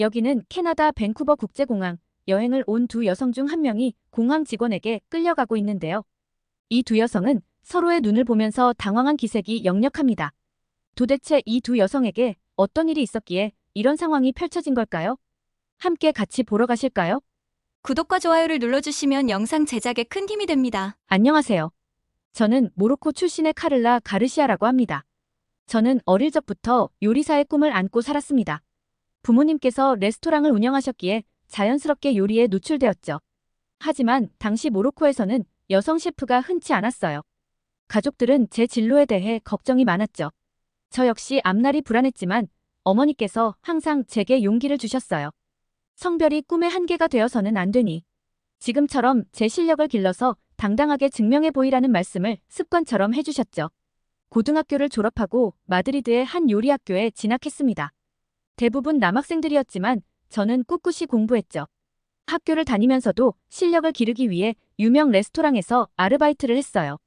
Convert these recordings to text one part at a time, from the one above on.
여기는 캐나다 밴쿠버 국제공항. 여행을 온 두 여성 중 한 명이 공항 직원에게 끌려가고 있는데요. 이 두 여성은 서로의 눈을 보면서 당황한 기색이 역력합니다. 도대체 이 두 여성에게 어떤 일이 있었기에 이런 상황이 펼쳐진 걸까요? 함께 같이 보러 가실까요? 구독과 좋아요를 눌러주시면 영상 제작에 큰 힘이 됩니다. 안녕하세요. 저는 모로코 출신의 카를라 가르시아라고 합니다. 저는 어릴 적부터 요리사의 꿈을 안고 살았습니다. 부모님께서 레스토랑을 운영하셨기에 자연스럽게 요리에 노출되었죠. 하지만 당시 모로코에서는 여성 셰프가 흔치 않았어요. 가족들은 제 진로에 대해 걱정이 많았죠. 저 역시 앞날이 불안했지만 어머니께서 항상 제게 용기를 주셨어요. 성별이 꿈의 한계가 되어서는 안 되니 지금처럼 제 실력을 길러서 당당하게 증명해 보이라는 말씀을 습관처럼 해주셨죠. 고등학교를 졸업하고 마드리드의 한 요리 학교에 진학했습니다. 대부분 남학생들이었지만 저는 꿋꿋이 공부했죠. 학교를 다니면서도 실력을 기르기 위해 유명 레스토랑에서 아르바이트를 했어요.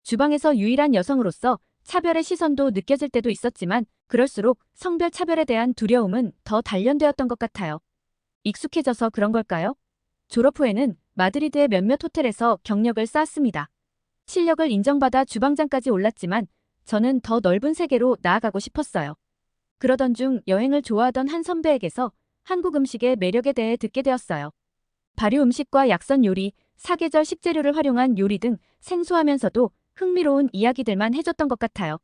주방에서 유일한 여성으로서 차별의 시선도 느껴질 때도 있었지만 그럴수록 성별 차별에 대한 두려움은 더 단련되었던 것 같아요. 익숙해져서 그런 걸까요? 졸업 후에는 마드리드의 몇몇 호텔에서 경력을 쌓았습니다. 실력을 인정받아 주방장까지 올랐지만 저는 더 넓은 세계로 나아가고 싶었어요. 그러던 중 여행을 좋아하던 한 선배에게서 한국 음식의 매력에 대해 듣게 되었어요. 발효 음식과 약선 요리, 사계절 식재료를 활용한 요리 등 생소하면서도 흥미로운 이야기들만 해줬던 것 같아요.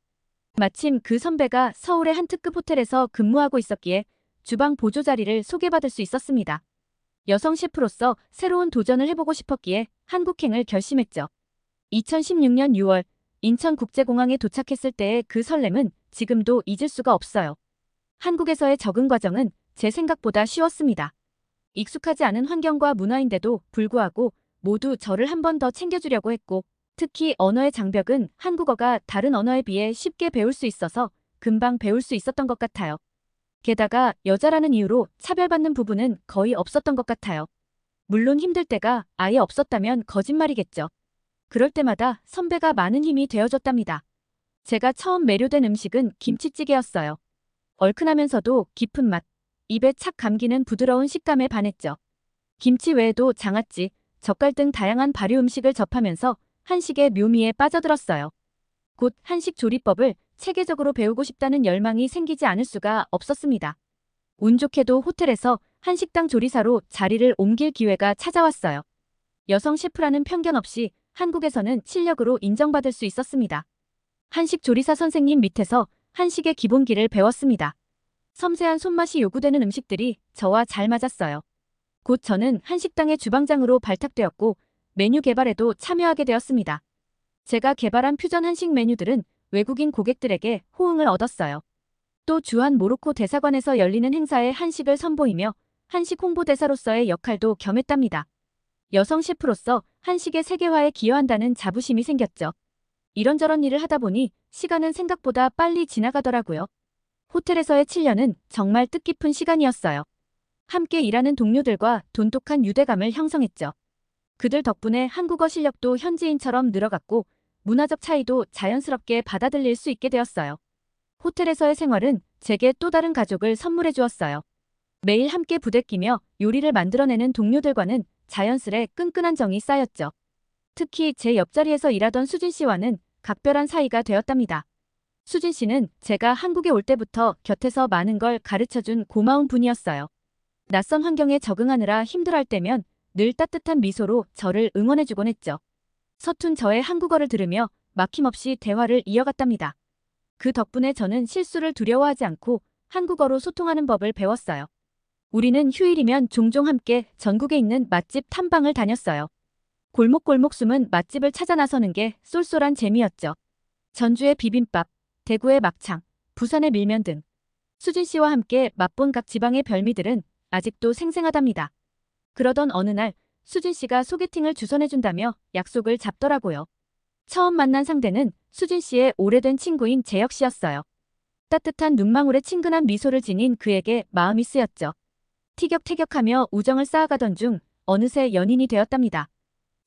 마침 그 선배가 서울의 한 특급 호텔에서 근무하고 있었기에 주방 보조 자리를 소개받을 수 있었습니다. 여성 셰프로서 새로운 도전을 해보고 싶었기에 한국행을 결심했죠. 2016년 6월 인천국제공항에 도착했을 때의 그 설렘은 지금도 잊을 수가 없어요. 한국에서의 적응 과정은 제 생각보다 쉬웠습니다. 익숙하지 않은 환경과 문화인데도 불구하고 모두 저를 한 번 더 챙겨주려고 했고, 특히 언어의 장벽은 한국어가 다른 언어에 비해 쉽게 배울 수 있어서 금방 배울 수 있었던 것 같아요. 게다가 여자라는 이유로 차별받는 부분은 거의 없었던 것 같아요. 물론 힘들 때가 아예 없었다면 거짓말이겠죠. 그럴 때마다 선배가 많은 힘이 되어줬답니다. 제가 처음 매료된 음식은 김치찌개였어요. 얼큰하면서도 깊은 맛, 입에 착 감기는 부드러운 식감에 반했죠. 김치 외에도 장아찌, 젓갈 등 다양한 발효 음식을 접하면서 한식의 묘미에 빠져들었어요. 곧 한식 조리법을 체계적으로 배우고 싶다는 열망이 생기지 않을 수가 없었습니다. 운 좋게도 호텔에서 한식당 조리사로 자리를 옮길 기회가 찾아왔어요. 여성 셰프라는 편견 없이 한국에서는 실력으로 인정받을 수 있었습니다. 한식 조리사 선생님 밑에서 한식의 기본기를 배웠습니다. 섬세한 손맛이 요구되는 음식들이 저와 잘 맞았어요. 곧 저는 한식당의 주방장으로 발탁되었고 메뉴 개발에도 참여하게 되었습니다. 제가 개발한 퓨전 한식 메뉴들은 외국인 고객들에게 호응을 얻었어요. 또 주한 모로코 대사관에서 열리는 행사에 한식을 선보이며 한식 홍보대사로서의 역할도 겸했답니다. 여성 셰프로서 한식의 세계화에 기여한다는 자부심이 생겼죠. 이런저런 일을 하다 보니 시간은 생각보다 빨리 지나가더라고요. 호텔에서의 7년은 정말 뜻깊은 시간이었어요. 함께 일하는 동료들과 돈독한 유대감을 형성했죠. 그들 덕분에 한국어 실력도 현지인처럼 늘어갔고 문화적 차이도 자연스럽게 받아들일 수 있게 되었어요. 호텔에서의 생활은 제게 또 다른 가족을 선물해 주었어요. 매일 함께 부대끼며 요리를 만들어내는 동료들과는 자연스레 끈끈한 정이 쌓였죠. 특히 제 옆자리에서 일하던 수진 씨와는 각별한 사이가 되었답니다. 수진 씨는 제가 한국에 올 때부터 곁에서 많은 걸 가르쳐준 고마운 분이었어요. 낯선 환경에 적응하느라 힘들어할 때면 늘 따뜻한 미소로 저를 응원해주곤 했죠. 서툰 저의 한국어를 들으며 막힘없이 대화를 이어갔답니다. 그 덕분에 저는 실수를 두려워하지 않고 한국어로 소통하는 법을 배웠어요. 우리는 휴일이면 종종 함께 전국에 있는 맛집 탐방을 다녔어요. 골목골목 숨은 맛집을 찾아 나서는 게 쏠쏠한 재미였죠. 전주의 비빔밥, 대구의 막창, 부산의 밀면 등 수진 씨와 함께 맛본 각 지방의 별미들은 아직도 생생하답니다. 그러던 어느 날 수진 씨가 소개팅을 주선해준다며 약속을 잡더라고요. 처음 만난 상대는 수진 씨의 오래된 친구인 재혁 씨였어요. 따뜻한 눈망울에 친근한 미소를 지닌 그에게 마음이 쓰였죠. 티격태격하며 우정을 쌓아가던 중 어느새 연인이 되었답니다.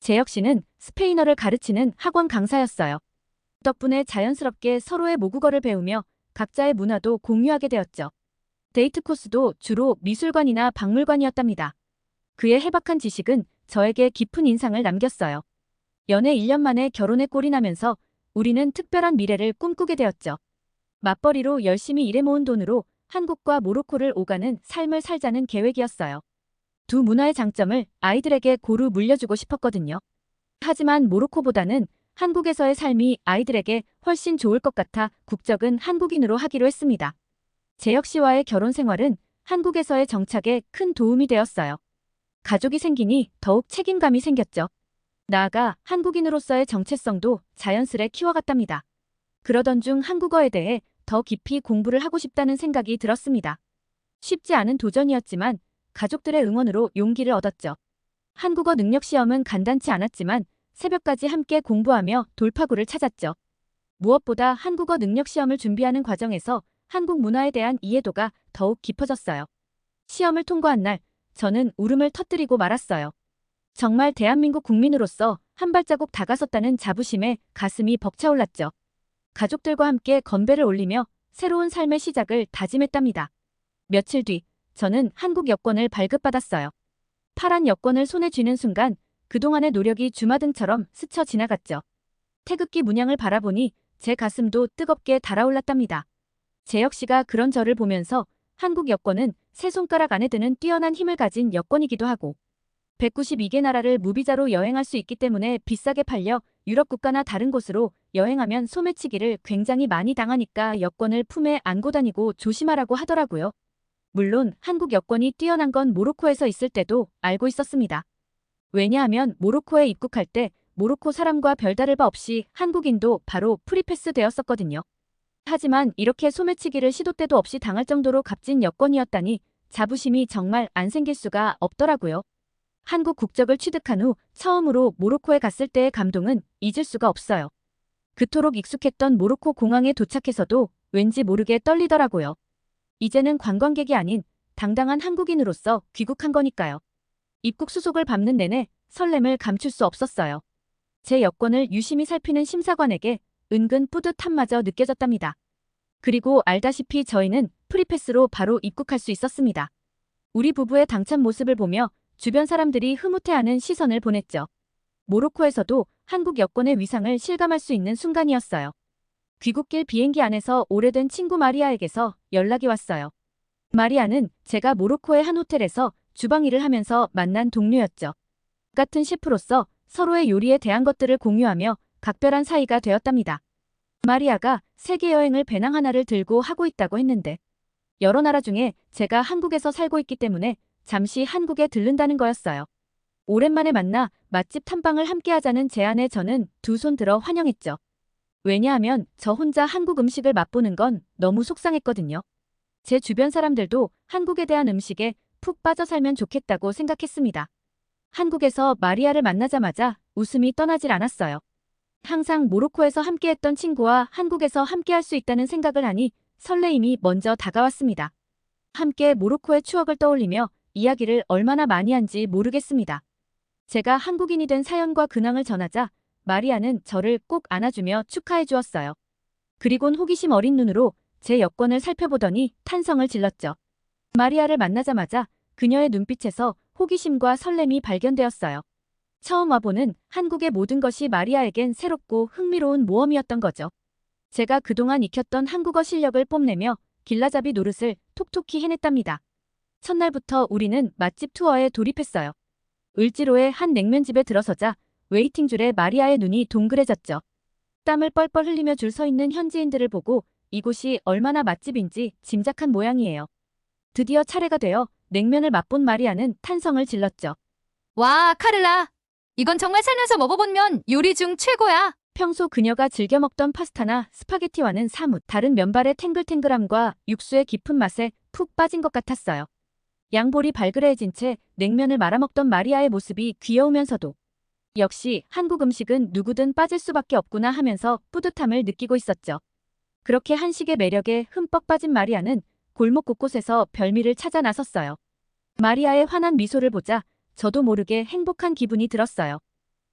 재혁 씨는 스페인어를 가르치는 학원 강사였어요. 덕분에 자연스럽게 서로의 모국어를 배우며 각자의 문화도 공유하게 되었죠. 데이트 코스도 주로 미술관이나 박물관이었답니다. 그의 해박한 지식은 저에게 깊은 인상을 남겼어요. 연애 1년 만에 결혼에 꼴이 나면서 우리는 특별한 미래를 꿈꾸게 되었죠. 맞벌이로 열심히 일해 모은 돈으로 한국과 모로코를 오가는 삶을 살자는 계획이었어요. 두 문화의 장점을 아이들에게 고루 물려주고 싶었거든요. 하지만 모로코보다는 한국에서의 삶이 아이들에게 훨씬 좋을 것 같아 국적은 한국인으로 하기로 했습니다. 재혁 씨와의 결혼 생활은 한국에서의 정착에 큰 도움이 되었어요. 가족이 생기니 더욱 책임감이 생겼죠. 나아가 한국인으로서의 정체성도 자연스레 키워갔답니다. 그러던 중 한국어에 대해 더 깊이 공부를 하고 싶다는 생각이 들었습니다. 쉽지 않은 도전이었지만 가족들의 응원으로 용기를 얻었죠. 한국어 능력 시험은 간단치 않았지만 새벽까지 함께 공부하며 돌파구를 찾았죠. 무엇보다 한국어 능력 시험을 준비하는 과정에서 한국 문화에 대한 이해도가 더욱 깊어졌어요. 시험을 통과한 날, 저는 울음을 터뜨리고 말았어요. 정말 대한민국 국민으로서 한 발자국 다가섰다는 자부심에 가슴이 벅차올랐죠. 가족들과 함께 건배를 올리며 새로운 삶의 시작을 다짐했답니다. 며칠 뒤, 저는 한국 여권을 발급받았어요. 파란 여권을 손에 쥐는 순간 그동안의 노력이 주마등처럼 스쳐 지나갔죠. 태극기 문양을 바라보니 제 가슴도 뜨겁게 달아올랐답니다. 재혁 씨가 그런 저를 보면서 한국 여권은 세 손가락 안에 드는 뛰어난 힘을 가진 여권이기도 하고 192개 나라를 무비자로 여행할 수 있기 때문에 비싸게 팔려 유럽 국가나 다른 곳으로 여행하면 소매치기를 굉장히 많이 당하니까 여권을 품에 안고 다니고 조심하라고 하더라고요. 물론 한국 여권이 뛰어난 건 모로코에서 있을 때도 알고 있었습니다. 왜냐하면 모로코에 입국할 때 모로코 사람과 별다를 바 없이 한국인도 바로 프리패스 되었었거든요. 하지만 이렇게 소매치기를 시도 때도 없이 당할 정도로 값진 여권이었다니 자부심이 정말 안 생길 수가 없더라고요. 한국 국적을 취득한 후 처음으로 모로코에 갔을 때의 감동은 잊을 수가 없어요. 그토록 익숙했던 모로코 공항에 도착해서도 왠지 모르게 떨리더라고요. 이제는 관광객이 아닌 당당한 한국인으로서 귀국한 거니까요. 입국 수속을 밟는 내내 설렘을 감출 수 없었어요. 제 여권을 유심히 살피는 심사관에게 은근 뿌듯함마저 느껴졌답니다. 그리고 알다시피 저희는 프리패스로 바로 입국할 수 있었습니다. 우리 부부의 당찬 모습을 보며 주변 사람들이 흐뭇해하는 시선을 보냈죠. 모로코에서도 한국 여권의 위상을 실감할 수 있는 순간이었어요. 귀국길 비행기 안에서 오래된 친구 마리아에게서 연락이 왔어요. 마리아는 제가 모로코의 한 호텔에서 주방 일을 하면서 만난 동료였죠. 같은 셰프로서 서로의 요리에 대한 것들을 공유하며 각별한 사이가 되었답니다. 마리아가 세계 여행을 배낭 하나를 들고 하고 있다고 했는데 여러 나라 중에 제가 한국에서 살고 있기 때문에 잠시 한국에 들른다는 거였어요. 오랜만에 만나 맛집 탐방을 함께 하자는 제안에 저는 두 손 들어 환영했죠. 왜냐하면 저 혼자 한국 음식을 맛보는 건 너무 속상했거든요. 제 주변 사람들도 한국에 대한 음식에 푹 빠져 살면 좋겠다고 생각했습니다. 한국에서 마리아를 만나자마자 웃음이 떠나질 않았어요. 항상 모로코에서 함께했던 친구와 한국에서 함께할 수 있다는 생각을 하니 설레임이 먼저 다가왔습니다. 함께 모로코의 추억을 떠올리며 이야기를 얼마나 많이 한지 모르겠습니다. 제가 한국인이 된 사연과 근황을 전하자 마리아는 저를 꼭 안아주며 축하해 주었어요. 그리곤 호기심 어린 눈으로 제 여권을 살펴보더니 탄성을 질렀죠. 마리아를 만나자마자 그녀의 눈빛에서 호기심과 설렘이 발견되었어요. 처음 와보는 한국의 모든 것이 마리아에겐 새롭고 흥미로운 모험이었던 거죠. 제가 그동안 익혔던 한국어 실력을 뽐내며 길라잡이 노릇을 톡톡히 해냈답니다. 첫날부터 우리는 맛집 투어에 돌입했어요. 을지로의 한 냉면집에 들어서자 웨이팅줄에 마리아의 눈이 동그래졌죠. 땀을 뻘뻘 흘리며 줄 서 있는 현지인들을 보고 이곳이 얼마나 맛집인지 짐작한 모양이에요. 드디어 차례가 되어 냉면을 맛본 마리아는 탄성을 질렀죠. 와, 카를라. 이건 정말 살면서 먹어본 면 요리 중 최고야. 평소 그녀가 즐겨 먹던 파스타나 스파게티와는 사뭇 다른 면발의 탱글탱글함과 육수의 깊은 맛에 푹 빠진 것 같았어요. 양볼이 발그레해진 채 냉면을 말아먹던 마리아의 모습이 귀여우면서도 역시 한국 음식은 누구든 빠질 수밖에 없구나 하면서 뿌듯함을 느끼고 있었죠. 그렇게 한식의 매력에 흠뻑 빠진 마리아는 골목 곳곳에서 별미를 찾아 나섰어요. 마리아의 환한 미소를 보자 저도 모르게 행복한 기분이 들었어요.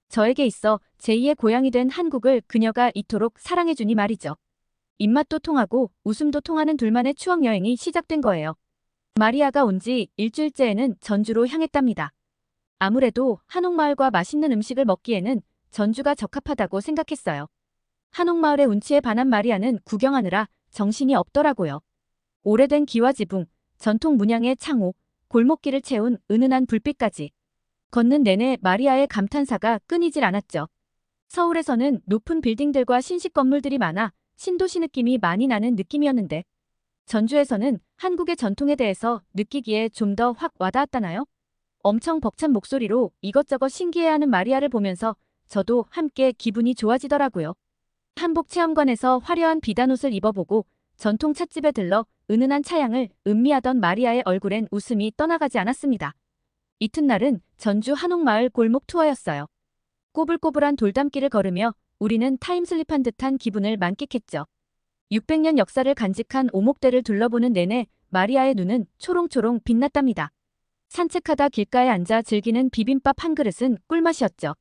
저에게 있어 제2의 고향이 된 한국을 그녀가 이토록 사랑해주니 말이죠. 입맛도 통하고 웃음도 통하는 둘만의 추억 여행이 시작된 거예요. 마리아가 온 지 일주일째에는 전주로 향했답니다. 아무래도 한옥마을과 맛있는 음식을 먹기에는 전주가 적합하다고 생각했어요. 한옥마을의 운치에 반한 마리아는 구경하느라 정신이 없더라고요. 오래된 기와 지붕, 전통 문양의 창호, 골목길을 채운 은은한 불빛까지. 걷는 내내 마리아의 감탄사가 끊이질 않았죠. 서울에서는 높은 빌딩들과 신식 건물들이 많아 신도시 느낌이 많이 나는 느낌이었는데 전주에서는 한국의 전통에 대해서 느끼기에 좀 더 확 와닿았다나요? 엄청 벅찬 목소리로 이것저것 신기해하는 마리아를 보면서 저도 함께 기분이 좋아지더라고요. 한복 체험관에서 화려한 비단옷을 입어보고 전통 찻집에 들러 은은한 차향을 음미하던 마리아의 얼굴엔 웃음이 떠나가지 않았습니다. 이튿날은 전주 한옥마을 골목 투어였어요. 꼬불꼬불한 돌담길을 걸으며 우리는 타임슬립한 듯한 기분을 만끽했죠. 600년 역사를 간직한 오목대를 둘러보는 내내 마리아의 눈은 초롱초롱 빛났답니다. 산책하다 길가에 앉아 즐기는 비빔밥 한 그릇은 꿀맛이었죠.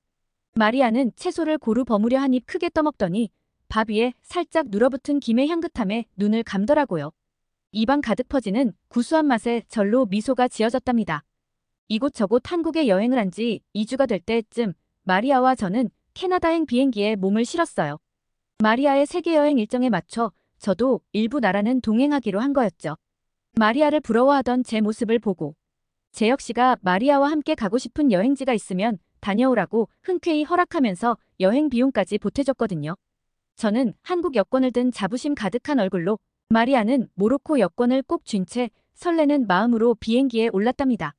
마리아는 채소를 고루 버무려 한 입 크게 떠먹더니 밥 위에 살짝 눌어붙은 김의 향긋함에 눈을 감더라고요. 입안 가득 퍼지는 구수한 맛에 절로 미소가 지어졌답니다. 이곳저곳 한국에 여행을 한 지 2주가 될 때쯤 마리아와 저는 캐나다행 비행기에 몸을 실었어요. 마리아의 세계여행 일정에 맞춰 저도 일부 나라는 동행하기로 한 거였죠. 마리아를 부러워하던 제 모습을 보고 제 역시가 마리아와 함께 가고 싶은 여행지가 있으면 다녀오라고 흔쾌히 허락하면서 여행 비용까지 보태줬거든요. 저는 한국 여권을 든 자부심 가득한 얼굴로 마리아는 모로코 여권을 꼭 쥔 채 설레는 마음으로 비행기에 올랐답니다.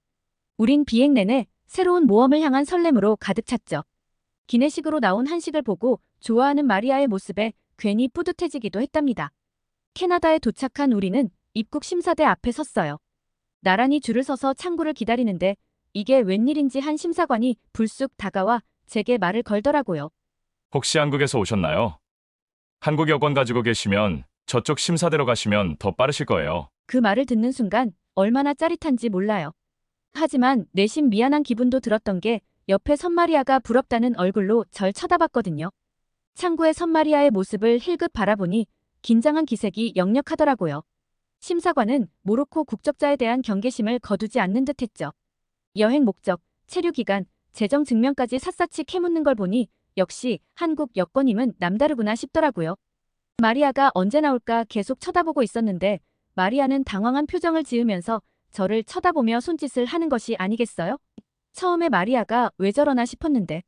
우린 비행 내내 새로운 모험을 향한 설렘으로 가득 찼죠. 기내식으로 나온 한식을 보고 좋아하는 마리아의 모습에 괜히 뿌듯해지기도 했답니다. 캐나다에 도착한 우리는 입국 심사대 앞에 섰어요. 나란히 줄을 서서 창구를 기다리는데 이게 웬일인지 한 심사관이 불쑥 다가와 제게 말을 걸더라고요. 혹시 한국에서 오셨나요? 한국 여권 가지고 계시면 저쪽 심사대로 가시면 더 빠르실 거예요. 그 말을 듣는 순간 얼마나 짜릿한지 몰라요. 하지만 내심 미안한 기분도 들었던 게 옆에 선마리아가 부럽다는 얼굴로 절 쳐다봤거든요. 창구의 선마리아의 모습을 힐끗 바라보니 긴장한 기색이 역력하더라고요. 심사관은 모로코 국적자에 대한 경계심을 거두지 않는 듯했죠. 여행 목적, 체류 기간, 재정 증명까지 샅샅이 캐묻는 걸 보니 역시 한국 여권임은 남다르구나 싶더라고요. 마리아가 언제 나올까 계속 쳐다보고 있었는데 마리아는 당황한 표정을 지으면서 저를 쳐다보며 손짓을 하는 것이 아니겠어요? 처음에 마리아가 왜 저러나 싶었는데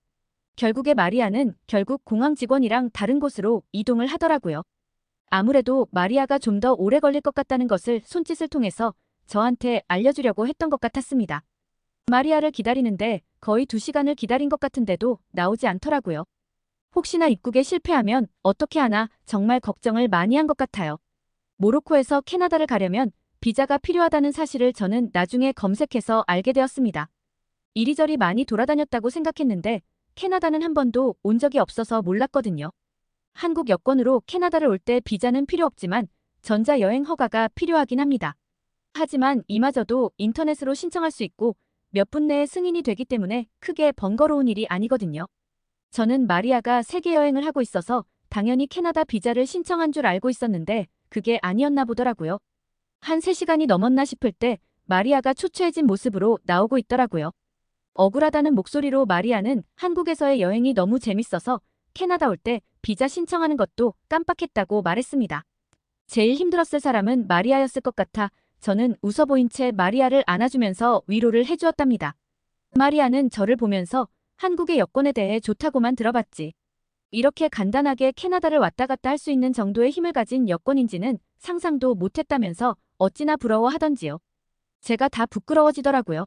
결국에 마리아는 결국 공항 직원이랑 다른 곳으로 이동을 하더라고요. 아무래도 마리아가 좀 더 오래 걸릴 것 같다는 것을 손짓을 통해서 저한테 알려주려고 했던 것 같았습니다. 마리아를 기다리는데 거의 2시간을 기다린 것 같은데도 나오지 않더라고요. 혹시나 입국에 실패하면 어떻게 하나 정말 걱정을 많이 한 것 같아요. 모로코에서 캐나다를 가려면 비자가 필요하다는 사실을 저는 나중에 검색해서 알게 되었습니다. 이리저리 많이 돌아다녔다고 생각했는데 캐나다는 한 번도 온 적이 없어서 몰랐거든요. 한국 여권으로 캐나다를 올 때 비자는 필요 없지만 전자여행 허가가 필요하긴 합니다. 하지만 이마저도 인터넷으로 신청할 수 있고 몇 분 내에 승인이 되기 때문에 크게 번거로운 일이 아니거든요. 저는 마리아가 세계여행을 하고 있어서 당연히 캐나다 비자를 신청한 줄 알고 있었는데 그게 아니었나 보더라고요. 한 3시간이 넘었나 싶을 때 마리아가 초췌해진 모습으로 나오고 있더라고요. 억울하다는 목소리로 마리아는 한국에서의 여행이 너무 재밌어서 캐나다 올 때 비자 신청하는 것도 깜빡했다고 말했습니다. 제일 힘들었을 사람은 마리아였을 것 같아 저는 웃어 보인 채 마리아를 안아주면서 위로를 해주었답니다. 마리아는 저를 보면서 한국의 여권에 대해 좋다고만 들어봤지. 이렇게 간단하게 캐나다를 왔다 갔다 할 수 있는 정도의 힘을 가진 여권인지는 상상도 못했다면서 어찌나 부러워하던지요. 제가 다 부끄러워지더라고요.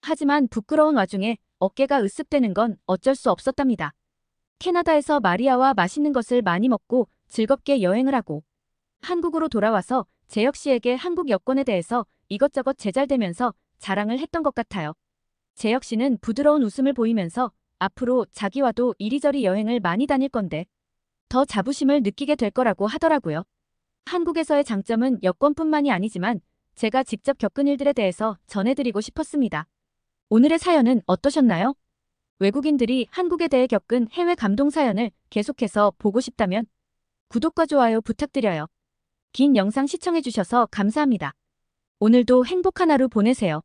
하지만 부끄러운 와중에 어깨가 으쓱대는 건 어쩔 수 없었답니다. 캐나다에서 마리아와 맛있는 것을 많이 먹고 즐겁게 여행을 하고 한국으로 돌아와서 재혁 씨에게 한국 여권에 대해서 이것저것 제잘되면서 자랑을 했던 것 같아요. 재혁 씨는 부드러운 웃음을 보이면서 앞으로 자기와도 이리저리 여행을 많이 다닐 건데 더 자부심을 느끼게 될 거라고 하더라고요. 한국에서의 장점은 여권뿐만이 아니지만 제가 직접 겪은 일들에 대해서 전해드리고 싶었습니다. 오늘의 사연은 어떠셨나요? 외국인들이 한국에 대해 겪은 해외 감동 사연을 계속해서 보고 싶다면 구독과 좋아요 부탁드려요. 긴 영상 시청해주셔서 감사합니다. 오늘도 행복한 하루 보내세요.